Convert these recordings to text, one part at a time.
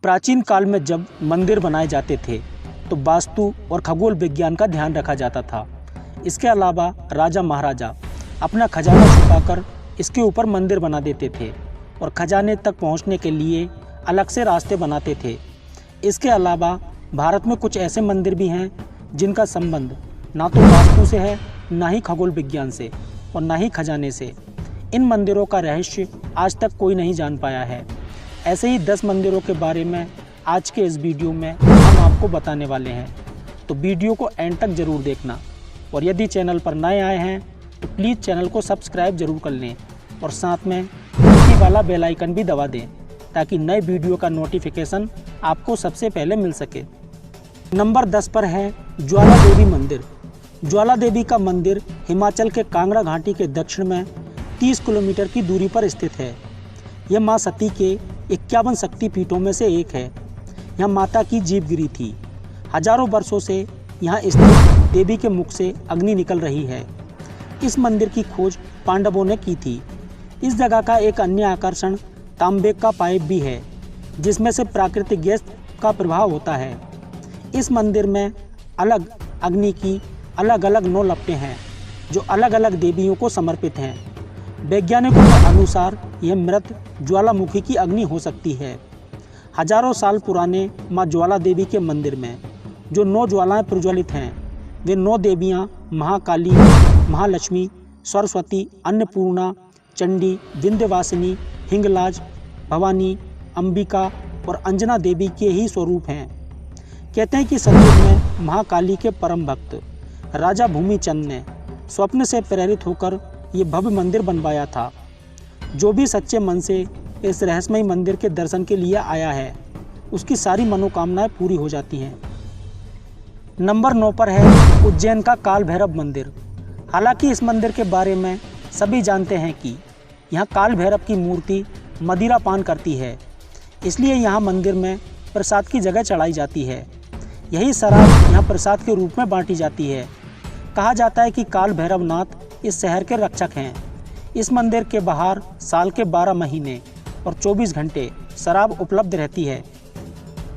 प्राचीन काल में जब मंदिर बनाए जाते थे तो वास्तु और खगोल विज्ञान का ध्यान रखा जाता था। इसके अलावा राजा महाराजा अपना खजाना छुपाकर इसके ऊपर मंदिर बना देते थे और खजाने तक पहुंचने के लिए अलग से रास्ते बनाते थे। इसके अलावा भारत में कुछ ऐसे मंदिर भी हैं जिनका संबंध ना तो वास्तु से है, ना ही खगोल विज्ञान से और ना ही खजाने से। इन मंदिरों का रहस्य आज तक कोई नहीं जान पाया है। ऐसे ही 10 मंदिरों के बारे में आज के इस वीडियो में हम आपको बताने वाले हैं, तो वीडियो को एंड तक ज़रूर देखना। और यदि चैनल पर नए आए हैं तो प्लीज़ चैनल को सब्सक्राइब ज़रूर कर लें और साथ में घंटी वाला बेल आइकन भी दबा दें ताकि नए वीडियो का नोटिफिकेशन आपको सबसे पहले मिल सके। नंबर 10 पर है ज्वाला देवी मंदिर। ज्वाला देवी का मंदिर हिमाचल के कांगड़ा घाटी के दक्षिण में 30 किलोमीटर की दूरी पर स्थित है। यह माँ सती के 51 शक्तिपीठों में से एक है। यहाँ माता की जीवगिरी थी। हजारों वर्षों से यहाँ स्थित देवी के मुख से अग्नि निकल रही है। इस मंदिर की खोज पांडवों ने की थी। इस जगह का एक अन्य आकर्षण तांबे का पाइप भी है जिसमें से प्राकृतिक गैस का प्रभाव होता है। इस मंदिर में अलग अग्नि की अलग अलग 9 लपटें हैं जो अलग अलग देवियों को समर्पित हैं। वैज्ञानिकों के अनुसार यह मृत ज्वालामुखी की अग्नि हो सकती है। हजारों साल पुराने माँ ज्वाला देवी के मंदिर में जो 9 ज्वालाएं प्रज्वलित हैं, वे 9 देवियाँ महाकाली, महालक्ष्मी, सरस्वती, अन्नपूर्णा, चंडी, विंध्यवासिनी, हिंगलाज, भवानी, अंबिका और अंजना देवी के ही स्वरूप हैं। कहते हैं कि सतयुग में महाकाली के परम भक्त राजा भूमिचंद ने स्वप्न से प्रेरित होकर ये भव्य मंदिर बनवाया था। जो भी सच्चे मन से इस रहस्यमय मंदिर के दर्शन के लिए आया है उसकी सारी मनोकामनाएं पूरी हो जाती हैं। नंबर 9 पर है उज्जैन का काल भैरव मंदिर। हालांकि इस मंदिर के बारे में सभी जानते हैं कि यहाँ काल भैरव की मूर्ति मदिरा पान करती है, इसलिए यहाँ मंदिर में प्रसाद की जगह चढ़ाई जाती है। यही शराब यहाँ प्रसाद के रूप में बांटी जाती है। कहा जाता है कि काल भैरवनाथ इस शहर के रक्षक हैं। इस मंदिर के बाहर साल के 12 महीने और 24 घंटे शराब उपलब्ध रहती है।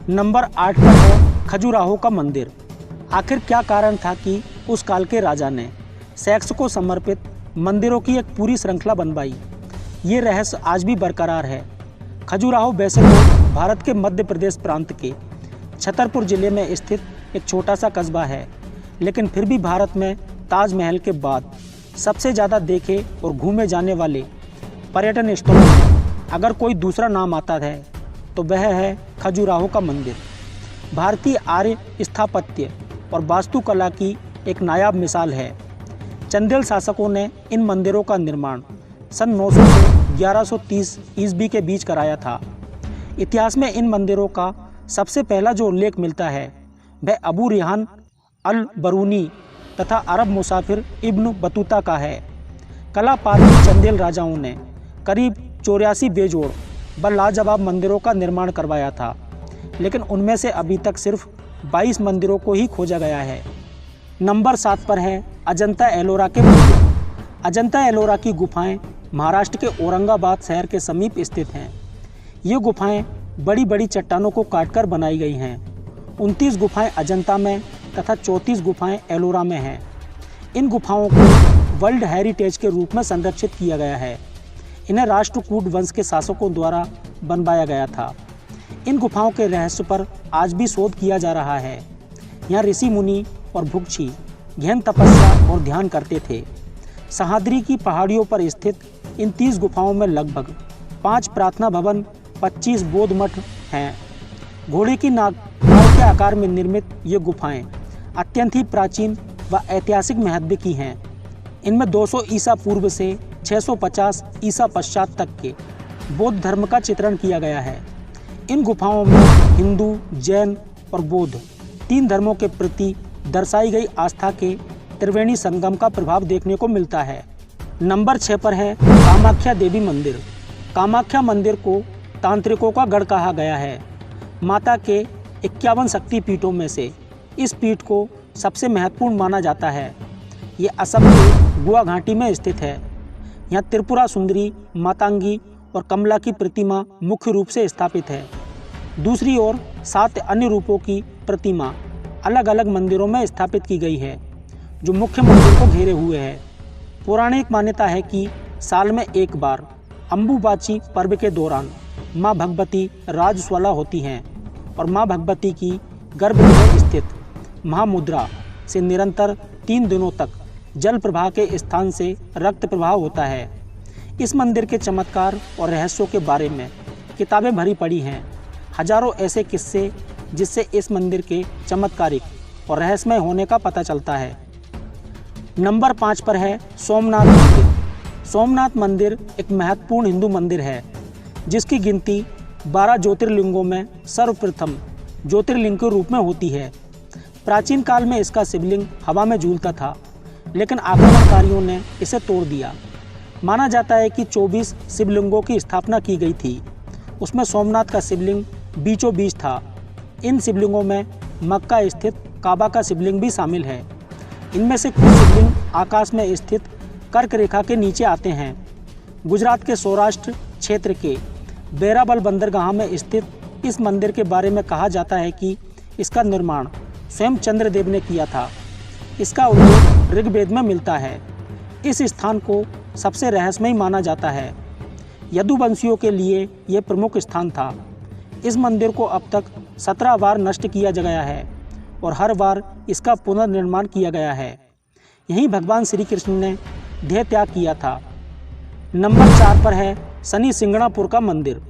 नंबर 8 पर है खजुराहो का मंदिर। आखिर क्या कारण था कि उस काल के राजा ने सेक्स को समर्पित मंदिरों की एक पूरी श्रृंखला बनवाई? ये रहस्य आज भी बरकरार है। खजुराहो वैसे तो भारत के मध्य प्रदेश प्रांत के छतरपुर जिले में स्थित एक छोटा सा कस्बा है, लेकिन फिर भी भारत में ताजमहल के बाद सबसे ज़्यादा देखे और घूमे जाने वाले पर्यटन स्थलों में अगर कोई दूसरा नाम आता है तो वह है खजुराहो का मंदिर। भारतीय आर्य स्थापत्य और वास्तुकला की एक नायाब मिसाल है। चंदेल शासकों ने इन मंदिरों का निर्माण सन 900 से 1130 ईस्वी के बीच कराया था। इतिहास में इन मंदिरों का सबसे पहला जो उल्लेख मिलता है वह अबू रिहान अल बरूनी तथा अरब मुसाफिर इब्न बतूता का है। कला पारसी चंदेल राजाओं ने करीब 84 बेजोड़ व लाजवाब मंदिरों का निर्माण करवाया था, लेकिन उनमें से अभी तक सिर्फ 22 मंदिरों को ही खोजा गया है। नंबर 7 पर है अजंता एलोरा के मंदिर। अजंता एलोरा की गुफाएं महाराष्ट्र के औरंगाबाद शहर के समीप स्थित हैं। ये गुफाएं बड़ी बड़ी चट्टानों को काटकर बनाई गई हैं। 29 गुफाएं अजंता में तथा 34 गुफाएं एलोरा में हैं। इन गुफाओं को वर्ल्ड हेरिटेज के रूप में संरक्षित किया गया है। इन्हें राष्ट्रकूट वंश के शासकों द्वारा बनवाया गया था। इन गुफाओं के रहस्य पर आज भी शोध किया जा रहा है। यहाँ ऋषि मुनि और भिक्षु गहन तपस्या और ध्यान करते थे। सह्याद्री की पहाड़ियों पर स्थित इन 30 गुफाओं में लगभग 5 प्रार्थना भवन, 25 बौद्ध मठ हैं। घोड़े की नाक के आकार में निर्मित ये गुफाएं अत्यंत ही प्राचीन व ऐतिहासिक महत्व की हैं। इनमें 200 ईसा पूर्व से 650 ईसा पश्चात तक के बौद्ध धर्म का चित्रण किया गया है। इन गुफाओं में हिंदू, जैन और बौद्ध 3 धर्मों के प्रति दर्शाई गई आस्था के त्रिवेणी संगम का प्रभाव देखने को मिलता है। नंबर 6 पर है कामाख्या देवी मंदिर। कामाख्या मंदिर को तांत्रिकों का गढ़ कहा गया है। माता के 51 शक्तिपीठों में से इस पीठ को सबसे महत्वपूर्ण माना जाता है। ये असम के गुआ घाटी में स्थित है। यहाँ त्रिपुरा सुंदरी, मातंगी और कमला की प्रतिमा मुख्य रूप से स्थापित है। दूसरी ओर 7 अन्य रूपों की प्रतिमा अलग अलग मंदिरों में स्थापित की गई है, जो मुख्य मंदिर को घेरे हुए है। पौराणिक मान्यता है कि साल में एक बार अम्बुबाची पर्व के दौरान माँ भगवती राजस्वला होती हैं और माँ भगवती की गर्भगृह स्थित महामुद्रा से निरंतर 3 दिनों तक जल प्रवाह के स्थान से रक्त प्रवाह होता है। इस मंदिर के चमत्कार और रहस्यों के बारे में किताबें भरी पड़ी हैं। हजारों ऐसे किस्से जिससे इस मंदिर के चमत्कारिक और रहस्यमय होने का पता चलता है। नंबर 5 पर है सोमनाथ मंदिर। सोमनाथ मंदिर एक महत्वपूर्ण हिंदू मंदिर है, जिसकी गिनती 12 ज्योतिर्लिंगों में सर्वप्रथम ज्योतिर्लिंग के रूप में होती है। प्राचीन काल में इसका शिवलिंग हवा में झूलता था, लेकिन आक्रमणकारियों ने इसे तोड़ दिया। माना जाता है कि 24 शिवलिंगों की स्थापना की गई थी। उसमें सोमनाथ का शिवलिंग बीचों बीच था। इन शिवलिंगों में मक्का स्थित काबा का शिवलिंग भी शामिल है। इनमें से कुछ शिवलिंग आकाश में स्थित कर्क रेखा के नीचे आते हैं। गुजरात के सौराष्ट्र क्षेत्र के बेराबल बंदरगाह में स्थित इस मंदिर के बारे में कहा जाता है कि इसका निर्माण स्वयं चंद्रदेव ने किया था। इसका उल्लेख ऋग्वेद में मिलता है। इस स्थान को सबसे रहस्यमय माना जाता है। यदुवंशियों के लिए यह प्रमुख स्थान था। इस मंदिर को अब तक 17 बार नष्ट किया गया है और हर बार इसका पुनर्निर्माण किया गया है। यहीं भगवान श्री कृष्ण ने देह त्याग किया था। नंबर 4 पर है शनि सिंगणापुर का मंदिर।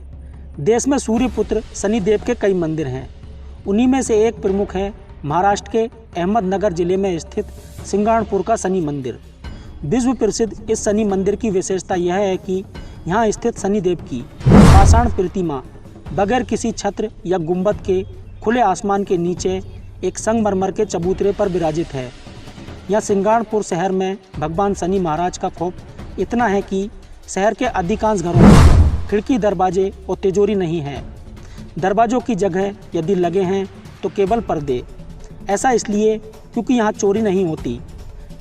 देश में सूर्यपुत्र शनिदेव के कई मंदिर हैं। उन्हीं में से एक प्रमुख है महाराष्ट्र के अहमदनगर जिले में स्थित सिंगणापुर का शनि मंदिर। विश्व प्रसिद्ध इस शनि मंदिर की विशेषता यह है कि यहाँ स्थित शनिदेव की पाषाण प्रतिमा बगैर किसी छत्र या गुंबद के खुले आसमान के नीचे एक संगमरमर के चबूतरे पर विराजित है। यहाँ सिंगणापुर शहर में भगवान शनि महाराज का खौफ इतना है कि शहर के अधिकांश घरों में खिड़की, दरवाजे और तिजोरी नहीं है। दरवाजों की जगह यदि लगे हैं तो केवल पर्दे। ऐसा इसलिए क्योंकि यहाँ चोरी नहीं होती।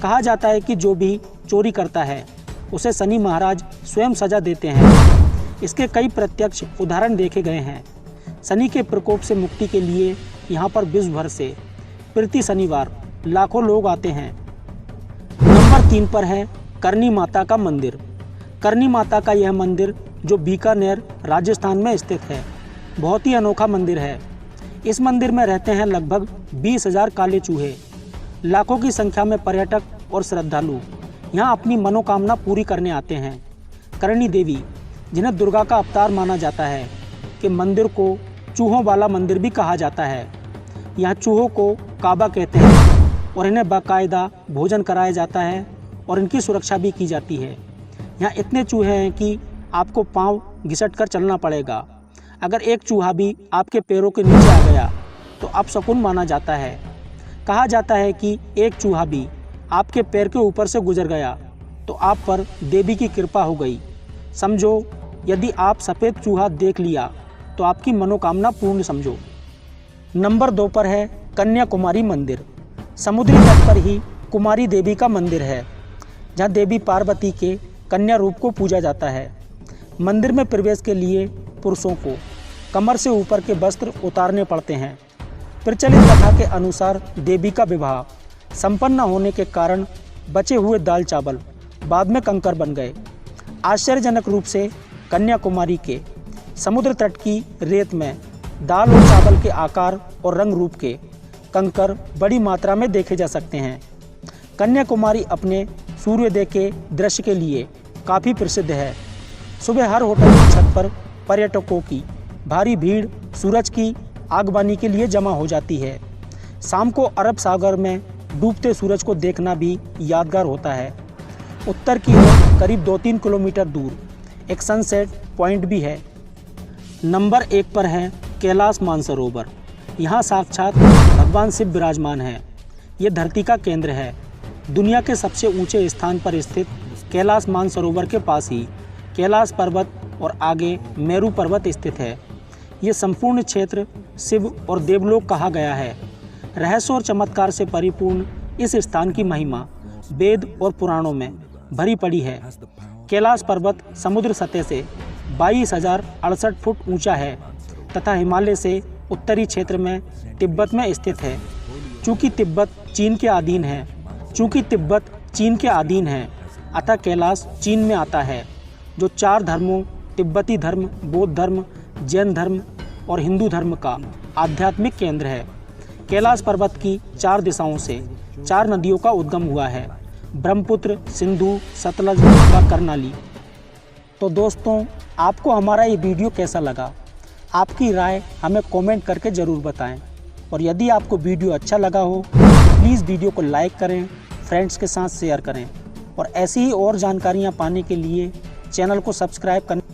कहा जाता है कि जो भी चोरी करता है उसे शनि महाराज स्वयं सजा देते हैं। इसके कई प्रत्यक्ष उदाहरण देखे गए हैं। शनि के प्रकोप से मुक्ति के लिए यहाँ पर विश्व भर से प्रति शनिवार लाखों लोग आते हैं। नंबर 3 पर है करनी माता का मंदिर। करनी माता का यह मंदिर जो बीकानेर राजस्थान में स्थित है, बहुत ही अनोखा मंदिर है। इस मंदिर में रहते हैं लगभग 20,000 काले चूहे। लाखों की संख्या में पर्यटक और श्रद्धालु यहाँ अपनी मनोकामना पूरी करने आते हैं। करणी देवी, जिन्हें दुर्गा का अवतार माना जाता है, के मंदिर को चूहों वाला मंदिर भी कहा जाता है। यहाँ चूहों को काबा कहते हैं और इन्हें बाकायदा भोजन कराया जाता है और इनकी सुरक्षा भी की जाती है। यहाँ इतने चूहे हैं कि आपको पाँव घिसट कर चलना पड़ेगा। अगर एक चूहा भी आपके पैरों के नीचे आ गया तो अपशकुन माना जाता है। कहा जाता है कि एक चूहा भी आपके पैर के ऊपर से गुजर गया तो आप पर देवी की कृपा हो गई। समझो, यदि आप सफ़ेद चूहा देख लिया तो आपकी मनोकामना पूर्ण समझो। नंबर 2 पर है कन्याकुमारी मंदिर। समुद्री तट पर ही कुमारी देवी का मंदिर है, जहाँ देवी पार्वती के कन्या रूप को पूजा जाता है। मंदिर में प्रवेश के लिए पुरुषों को कमर से ऊपर के वस्त्र उतारने पड़ते हैं। प्रचलित कथा के अनुसार देवी का विवाह संपन्न न होने के कारण बचे हुए दाल चावल बाद में कंकर बन गए। आश्चर्यजनक रूप से कन्याकुमारी के समुद्र तट की रेत में दाल और चावल के आकार और रंग रूप के कंकर बड़ी मात्रा में देखे जा सकते हैं। कन्याकुमारी अपने सूर्योदय के दृश्य के लिए काफ़ी प्रसिद्ध है। सुबह हर होटल की छत पर पर्यटकों की भारी भीड़ सूरज की आगबानी के लिए जमा हो जाती है। शाम को अरब सागर में डूबते सूरज को देखना भी यादगार होता है। उत्तर की ओर करीब 2-3 किलोमीटर दूर एक सनसेट पॉइंट भी है। नंबर 1 पर है कैलाश मानसरोवर। यहाँ साक्षात भगवान शिव विराजमान है। ये धरती का केंद्र है। दुनिया के सबसे ऊंचे स्थान पर स्थित कैलाश मानसरोवर के पास ही कैलाश पर्वत और आगे मेरू पर्वत स्थित है। ये संपूर्ण क्षेत्र शिव और देवलोक कहा गया है। रहस्य और चमत्कार से परिपूर्ण इस स्थान की महिमा वेद और पुराणों में भरी पड़ी है। कैलाश पर्वत समुद्र सतह से 22,068 फुट ऊंचा है तथा हिमालय से उत्तरी क्षेत्र में तिब्बत में स्थित है। चूँकि तिब्बत चीन के अधीन है अतः कैलाश चीन में आता है, जो 4 धर्मों तिब्बती धर्म, बौद्ध धर्म, जैन धर्म और हिंदू धर्म का आध्यात्मिक केंद्र है। कैलाश पर्वत की 4 दिशाओं से 4 नदियों का उद्गम हुआ है, ब्रह्मपुत्र, सिंधु, सतलज व कर्णाली। तो दोस्तों, आपको हमारा ये वीडियो कैसा लगा? आपकी राय हमें कमेंट करके ज़रूर बताएं। और यदि आपको वीडियो अच्छा लगा हो तो प्लीज़ वीडियो को लाइक करें, फ्रेंड्स के साथ शेयर करें और ऐसी ही और जानकारियाँ पाने के लिए चैनल को सब्सक्राइब करने